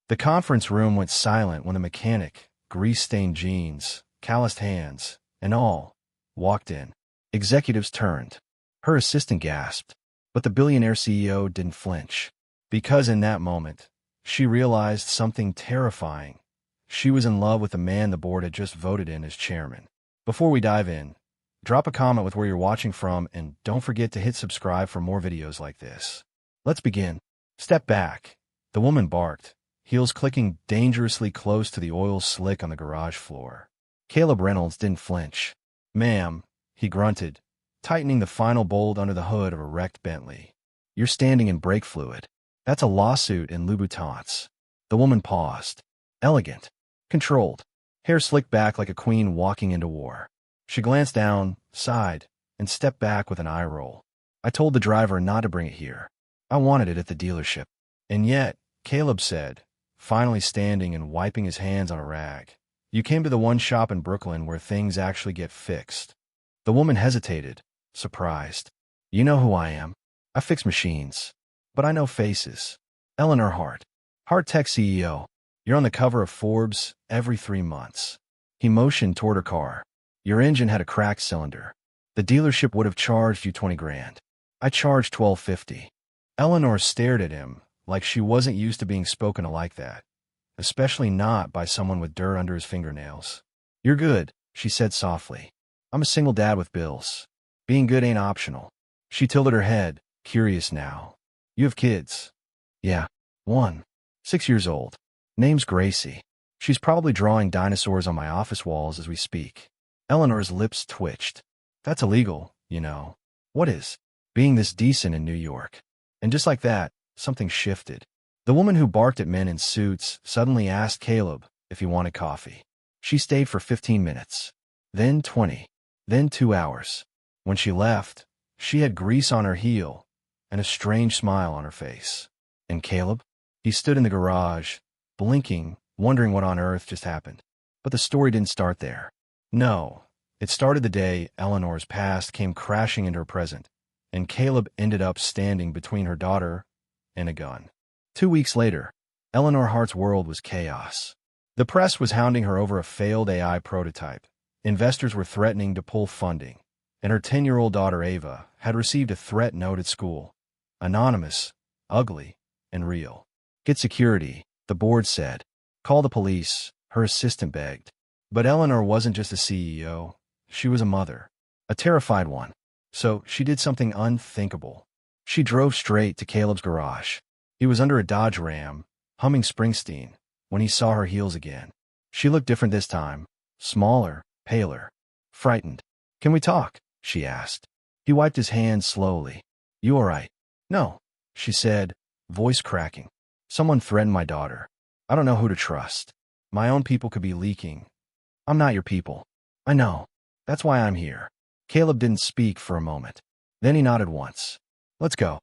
The conference room went silent when the mechanic, grease-stained jeans, calloused hands, and all, walked in. Executives turned. Her assistant gasped, but the billionaire CEO didn't flinch. Because in that moment, she realized something terrifying. She was in love with the man the board had just voted in as chairman. Before we dive in, drop a comment with where you're watching from, and don't forget to hit subscribe for more videos like this. Let's begin. Step back. The woman barked, heels clicking dangerously close to the oil slick on the garage floor. Caleb Reynolds didn't flinch. "Ma'am," he grunted, tightening the final bolt under the hood of a wrecked Bentley. "You're standing in brake fluid. That's a lawsuit in Louboutins." The woman paused. Elegant. Controlled. Hair slicked back like a queen walking into war. She glanced down, sighed, and stepped back with an eye roll. "I told the driver not to bring it here. I wanted it at the dealership." "And yet," Caleb said, finally standing and wiping his hands on a rag, "you came to the one shop in Brooklyn where things actually get fixed." The woman hesitated, surprised. "You know who I am. I fix machines. But I know faces. Eleanor Hart. Hart Tech CEO. You're on the cover of Forbes every 3 months." He motioned toward her car. "Your engine had a cracked cylinder. The dealership would have charged you 20 grand. I charged 12.50. Eleanor stared at him like she wasn't used to being spoken to like that, especially not by someone with dirt under his fingernails. "You're good," she said softly. "I'm a single dad with bills. Being good ain't optional." She tilted her head, curious now. "You have kids?" "Yeah. One. 6 years old. Name's Gracie. She's probably drawing dinosaurs on my office walls as we speak." Eleanor's lips twitched. "That's illegal, you know." "What is?" "Being this decent in New York." And just like that, something shifted. The woman who barked at men in suits suddenly asked Caleb if he wanted coffee. She stayed for 15 minutes. Then 20. Then 2 hours. When she left, she had grease on her heel and a strange smile on her face. And Caleb? He stood in the garage, blinking, wondering what on earth just happened. But the story didn't start there. No, it started the day Eleanor's past came crashing into her present, and Caleb ended up standing between her daughter and a gun. 2 weeks later, Eleanor Hart's world was chaos. The press was hounding her over a failed AI prototype. Investors were threatening to pull funding, and her 10-year-old daughter Ava had received a threat note at school. Anonymous, ugly, and real. "Get security," the board said. "Call the police," her assistant begged. But Eleanor wasn't just a CEO. She was a mother. A terrified one. So she did something unthinkable. She drove straight to Caleb's garage. He was under a Dodge Ram, humming Springsteen, when he saw her heels again. She looked different this time. Smaller, paler, frightened. "Can we talk?" she asked. He wiped his hands slowly. "You all right?" "No," she said, voice cracking. "Someone threatened my daughter. I don't know who to trust. My own people could be leaking." "I'm not your people." "I know. That's why I'm here." Caleb didn't speak for a moment. Then he nodded once. "Let's go."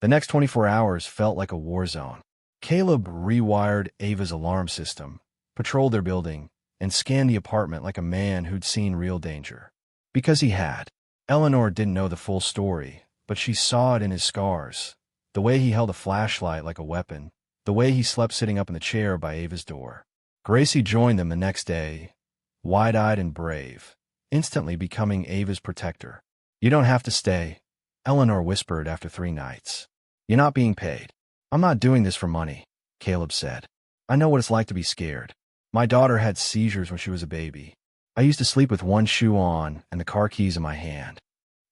The next 24 hours felt like a war zone. Caleb rewired Ava's alarm system, patrolled their building, and scanned the apartment like a man who'd seen real danger. Because he had. Eleanor didn't know the full story, but she saw it in his scars. The way he held a flashlight like a weapon. The way he slept sitting up in the chair by Ava's door. Gracie joined them the next day, wide-eyed and brave, instantly becoming Ava's protector. "You don't have to stay," Eleanor whispered after 3 nights. "You're not being paid." "I'm not doing this for money," Caleb said. "I know what it's like to be scared. My daughter had seizures when she was a baby. I used to sleep with one shoe on and the car keys in my hand."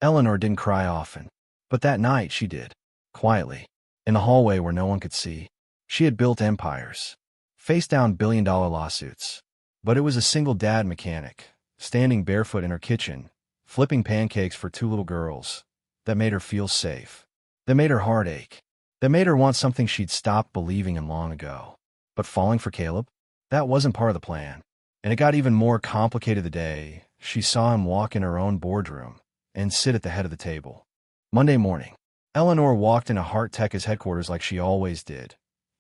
Eleanor didn't cry often, but that night she did. Quietly, in the hallway where no one could see. She had built empires, faced down billion-dollar lawsuits. But it was a single dad mechanic, standing barefoot in her kitchen, flipping pancakes for 2 little girls, that made her feel safe, that made her heart ache, that made her want something she'd stopped believing in long ago. But falling for Caleb? That wasn't part of the plan. And it got even more complicated the day she saw him walk in her own boardroom and sit at the head of the table. Monday morning, Eleanor walked into Hart Tech's headquarters like she always did.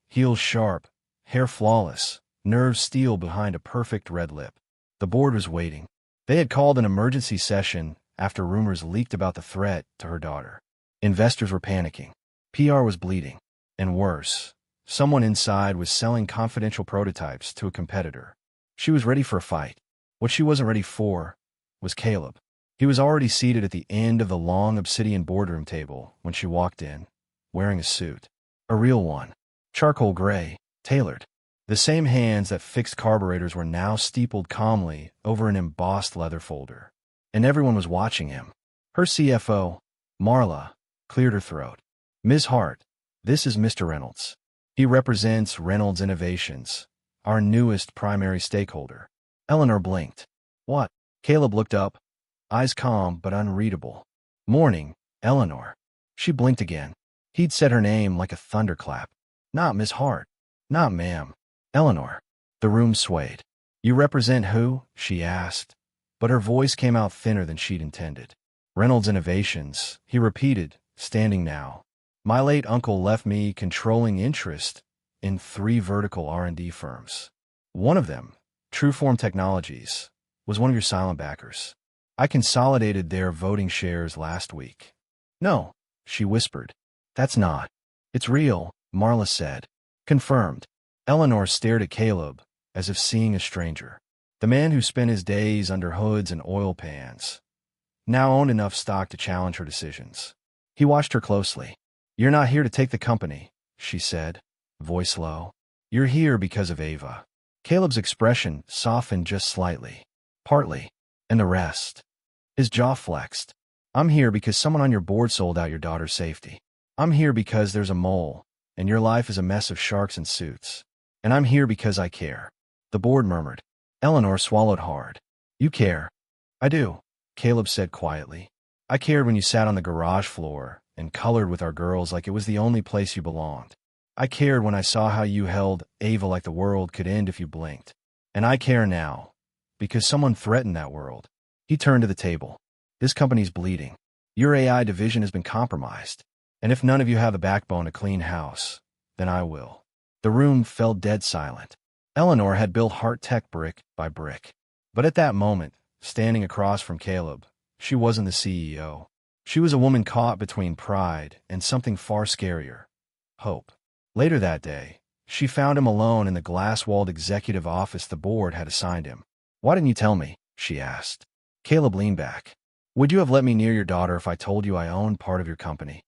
Heels sharp, hair flawless, nerves steel behind a perfect red lip. The board was waiting. They had called an emergency session after rumors leaked about the threat to her daughter. Investors were panicking. PR was bleeding. And worse, Someone inside was selling confidential prototypes to a competitor. She was ready for a fight. What she wasn't ready for was Caleb. He was already seated at the end of the long obsidian boardroom table when she walked in, wearing a suit. A real one. Charcoal gray, tailored. The same hands that fixed carburetors were now steepled calmly over an embossed leather folder. And everyone was watching him. Her CFO, Marla, cleared her throat. "Ms. Hart, this is Mr. Reynolds. He represents Reynolds Innovations, our newest primary stakeholder." Eleanor blinked. "What?" Caleb looked up, eyes calm but unreadable. "Morning, Eleanor." She blinked again. He'd said her name like a thunderclap. "Not Miss Hart. Not ma'am. Eleanor." The room swayed. "You represent who?" she asked, but her voice came out thinner than she'd intended. "Reynolds Innovations," he repeated, standing now. "My late uncle left me controlling interest in 3 vertical R&D firms. One of them, Trueform Technologies, was one of your silent backers. I consolidated their voting shares last week." "No," she whispered. "That's not." "It's real," Marla said. "Confirmed." Eleanor stared at Caleb, as if seeing a stranger. The man who spent his days under hoods and oil pans now owned enough stock to challenge her decisions. He watched her closely. "You're not here to take the company," she said, voice low. "You're here because of Ava." Caleb's expression softened just slightly. "Partly. And the rest." His jaw flexed. "I'm here because someone on your board sold out your daughter's safety. I'm here because there's a mole, and your life is a mess of sharks and suits. And I'm here because I care." The board murmured. Eleanor swallowed hard. "You care?" "I do," Caleb said quietly. "I cared when you sat on the garage floor and colored with our girls like it was the only place you belonged. I cared when I saw how you held Ava like the world could end if you blinked. And I care now, because someone threatened that world." He turned to the table. "This company's bleeding. Your AI division has been compromised. And if none of you have the backbone to clean house, then I will." The room fell dead silent. Eleanor had built Heart Tech brick by brick. But at that moment, standing across from Caleb, she wasn't the CEO. She was a woman caught between pride and something far scarier, hope. Later that day, she found him alone in the glass-walled executive office the board had assigned him. "Why didn't you tell me?" she asked. Caleb leaned back. "Would you have let me near your daughter if I told you I owned part of your company?"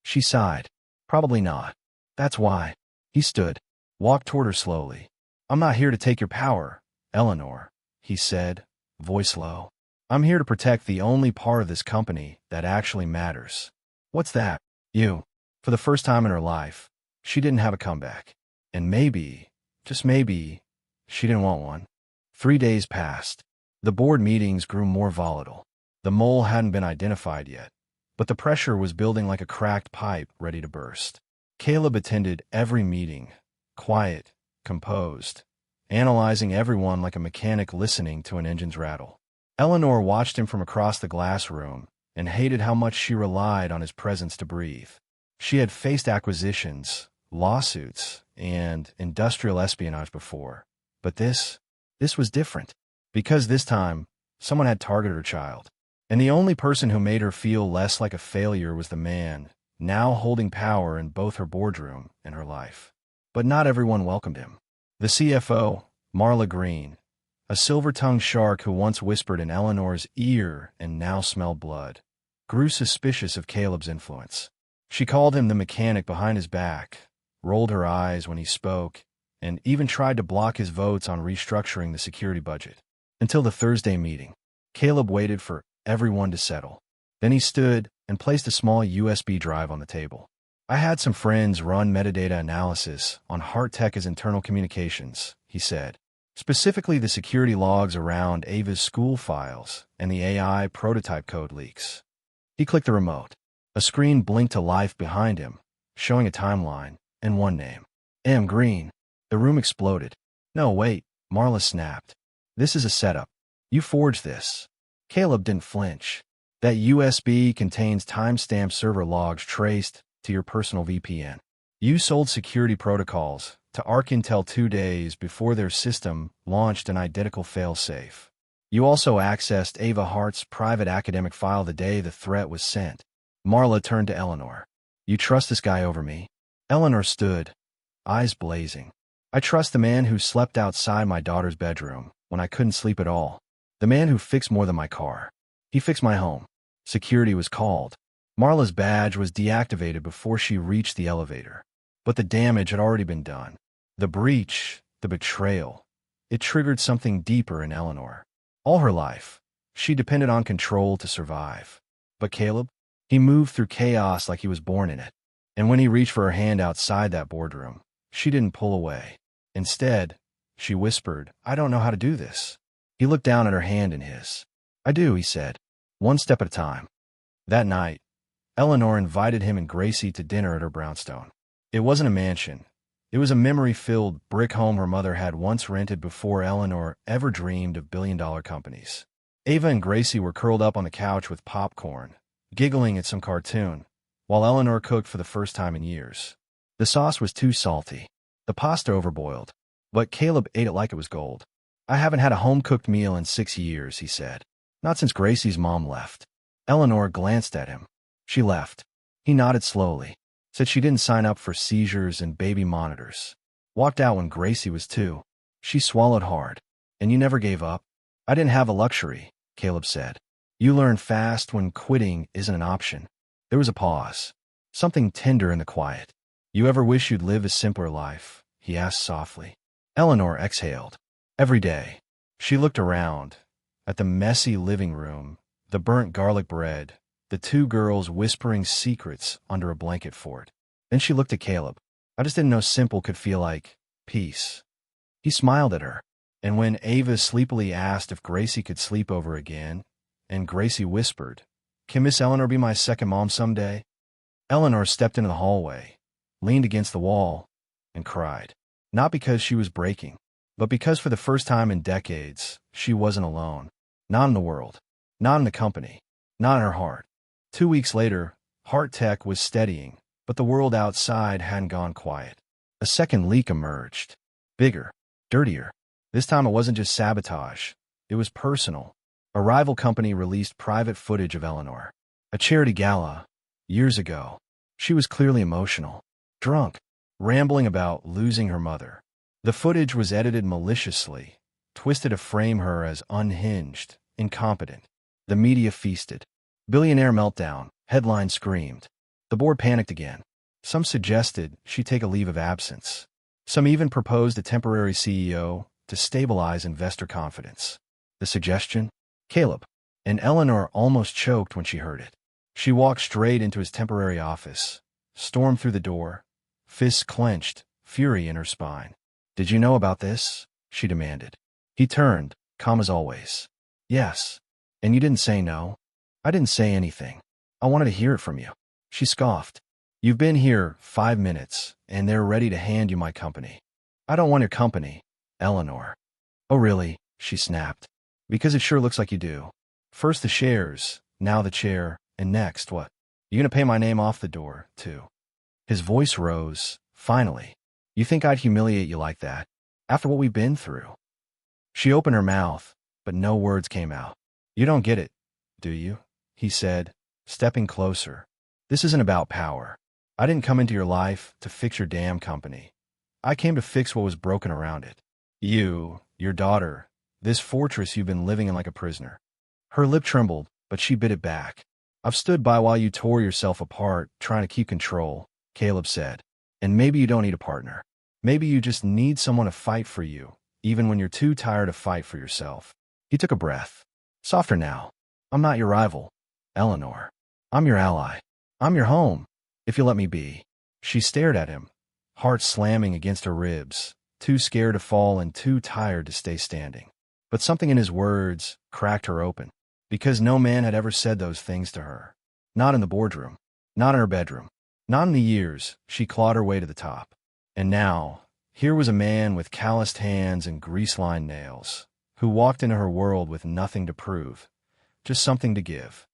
She sighed. "Probably not. That's why." He stood, walked toward her slowly. "I'm not here to take your power, Eleanor," he said, voice low. "I'm here to protect the only part of this company that actually matters." "What's that?" "You." For the first time in her life, she didn't have a comeback. And maybe, just maybe, she didn't want one. 3 days passed. The board meetings grew more volatile. The mole hadn't been identified yet, but the pressure was building like a cracked pipe ready to burst. Caleb attended every meeting, quiet, composed, analyzing everyone like a mechanic listening to an engine's rattle. Eleanor watched him from across the glass room and hated how much she relied on his presence to breathe. She had faced acquisitions, lawsuits, and industrial espionage before, but this was different. Because this time, someone had targeted her child. And the only person who made her feel less like a failure was the man, now holding power in both her boardroom and her life. But not everyone welcomed him. The CFO, Marla Green, a silver-tongued shark who once whispered in Eleanor's ear and now smelled blood, grew suspicious of Caleb's influence. She called him the mechanic behind his back, rolled her eyes when he spoke, and even tried to block his votes on restructuring the security budget. Until the Thursday meeting, Caleb waited for everyone to settle. Then he stood and placed a small USB drive on the table. "I had some friends run metadata analysis on Heart Tech's internal communications," he said. "Specifically the security logs around Ava's school files and the AI prototype code leaks." He clicked the remote. A screen blinked to life behind him, showing a timeline and one name. M. Green. The room exploded. "No, wait," Marla snapped. "This is a setup. You forged this." Caleb didn't flinch. "That USB contains timestamp server logs traced to your personal VPN. You sold security protocols to ArcIntel 2 days before their system launched an identical failsafe. You also accessed Ava Hart's private academic file the day the threat was sent." Marla turned to Eleanor. "You trust this guy over me?" Eleanor stood, eyes blazing. I trust the man who slept outside my daughter's bedroom when I couldn't sleep at all. The man who fixed more than my car. He fixed my home. Security was called. Marla's badge was deactivated before she reached the elevator. But the damage had already been done. The breach, the betrayal, it triggered something deeper in Eleanor. All her life, she depended on control to survive. But Caleb? He moved through chaos like he was born in it. And when he reached for her hand outside that boardroom, she didn't pull away. Instead, she whispered, "I don't know how to do this." He looked down at her hand in his. "I do," he said. "One step at a time." That night, Eleanor invited him and Gracie to dinner at her brownstone. It wasn't a mansion. It was a memory-filled brick home her mother had once rented before Eleanor ever dreamed of billion-dollar companies. Ava and Gracie were curled up on the couch with popcorn, giggling at some cartoon, while Eleanor cooked for the first time in years. The sauce was too salty. The pasta overboiled, but Caleb ate it like it was gold. "I haven't had a home-cooked meal in 6 years," he said. "Not since Gracie's mom left." Eleanor glanced at him. She left. He nodded slowly, said she didn't sign up for seizures and baby monitors. Walked out when Gracie was 2. She swallowed hard. "And you never gave up?" "I didn't have a luxury," Caleb said. "You learn fast when quitting isn't an option." There was a pause. Something tender in the quiet. "You ever wish you'd live a simpler life?" he asked softly. Eleanor exhaled. Every day. She looked around, at the messy living room, the burnt garlic bread, the 2 girls whispering secrets under a blanket fort. Then she looked at Caleb. "I just didn't know simple could feel like peace." He smiled at her. And when Ava sleepily asked if Gracie could sleep over again, and Gracie whispered, "Can Miss Eleanor be my second mom someday?" Eleanor stepped into the hallway, leaned against the wall, and cried. Not because she was breaking, but because for the first time in decades, she wasn't alone. Not in the world. Not in the company. Not in her heart. 2 weeks later, Heart Tech was steadying, but the world outside hadn't gone quiet. A second leak emerged. Bigger. Dirtier. This time it wasn't just sabotage. It was personal. A rival company released private footage of Eleanor. A charity gala. Years ago. She was clearly emotional. Drunk. Rambling about losing her mother. The footage was edited maliciously, twisted to frame her as unhinged, incompetent. The media feasted. Billionaire meltdown, headline screamed. The board panicked again. Some suggested she take a leave of absence. Some even proposed a temporary CEO to stabilize investor confidence. The suggestion? Caleb. And Eleanor almost choked when she heard it. She walked straight into his temporary office, stormed through the door, fists clenched, fury in her spine. "Did you know about this?" she demanded. He turned, calm as always. "Yes. And you didn't say no?" "I didn't say anything. I wanted to hear it from you." She scoffed. "You've been here 5 minutes, and they're ready to hand you my company." "I don't want your company, Eleanor." "Oh, really?" she snapped. "Because it sure looks like you do. First the shares, now the chair, and next what? You gonna pay my name off the door, too?" His voice rose, finally. "You think I'd humiliate you like that? After what we've been through?" She opened her mouth, but no words came out. "You don't get it, do you?" he said, stepping closer. "This isn't about power. I didn't come into your life to fix your damn company. I came to fix what was broken around it. You, your daughter, this fortress you've been living in like a prisoner." Her lip trembled, but she bit it back. "I've stood by while you tore yourself apart, trying to keep control," Caleb said. "And maybe you don't need a partner. Maybe you just need someone to fight for you, even when you're too tired to fight for yourself." He took a breath. "Softer now. I'm not your rival, Eleanor. I'm your ally. I'm your home, if you'll let me be." She stared at him, heart slamming against her ribs, too scared to fall and too tired to stay standing. But something in his words cracked her open, because no man had ever said those things to her. Not in the boardroom. Not in her bedroom. Not in the years she clawed her way to the top. And now, here was a man with calloused hands and grease-lined nails, who walked into her world with nothing to prove, just something to give.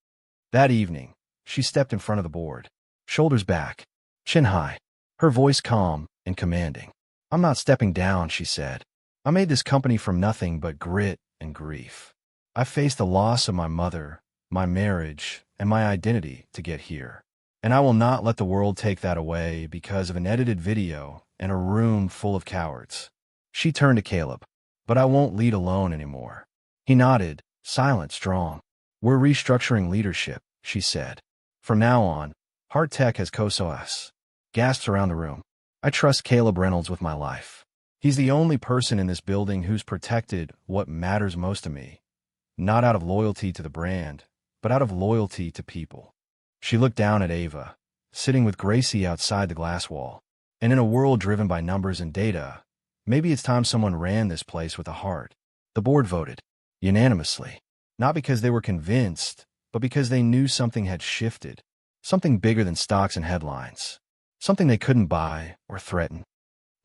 That evening, she stepped in front of the board, shoulders back, chin high, her voice calm and commanding. "I'm not stepping down," she said. "I made this company from nothing but grit and grief. I faced the loss of my mother, my marriage, and my identity to get here. And I will not let the world take that away because of an edited video and a room full of cowards. She turned to Caleb. But I won't lead alone anymore. He nodded, silent, strong. We're restructuring leadership, she said. From now on, Heart Tech has COSOS. Gasps around the room. I trust Caleb Reynolds with my life. He's the only person in this building who's protected what matters most to me. Not out of loyalty to the brand, but out of loyalty to people. She looked down at Ava, sitting with Gracie outside the glass wall. And in a world driven by numbers and data, maybe it's time someone ran this place with a heart. The board voted, unanimously. Not because they were convinced, but because they knew something had shifted. Something bigger than stocks and headlines. Something they couldn't buy or threaten.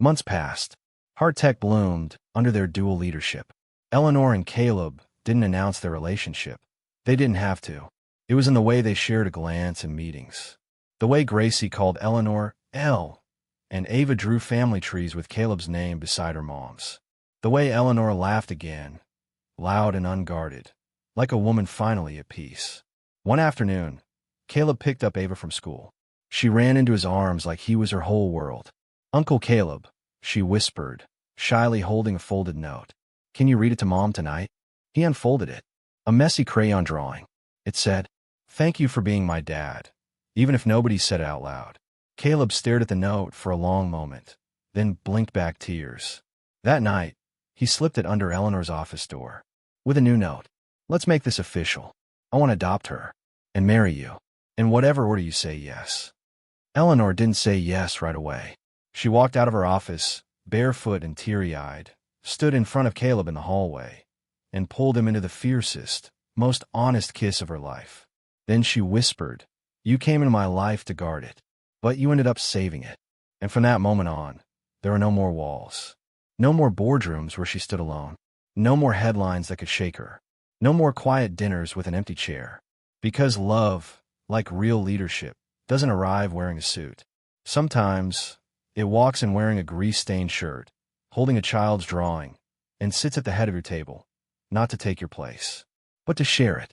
Months passed. Heart Tech bloomed under their dual leadership. Eleanor and Caleb didn't announce their relationship. They didn't have to. It was in the way they shared a glance in meetings. The way Gracie called Eleanor Elle, and Ava drew family trees with Caleb's name beside her mom's. The way Eleanor laughed again, loud and unguarded, like a woman finally at peace. One afternoon, Caleb picked up Ava from school. She ran into his arms like he was her whole world. Uncle Caleb, she whispered, shyly holding a folded note. Can you read it to Mom tonight? He unfolded it. A messy crayon drawing. It said, "Thank you for being my dad," even if nobody said it out loud. Caleb stared at the note for a long moment, then blinked back tears. That night, he slipped it under Eleanor's office door. With a new note. Let's make this official. I want to adopt her. And marry you. In whatever order you say yes. Eleanor didn't say yes right away. She walked out of her office, barefoot and teary-eyed, stood in front of Caleb in the hallway, and pulled him into the fiercest, most honest kiss of her life. Then she whispered, "You came into my life to guard it, but you ended up saving it." And from that moment on, there were no more walls. No more boardrooms where she stood alone. No more headlines that could shake her. No more quiet dinners with an empty chair. Because love, like real leadership, doesn't arrive wearing a suit. Sometimes, it walks in wearing a grease-stained shirt, holding a child's drawing, and sits at the head of your table, not to take your place, but to share it.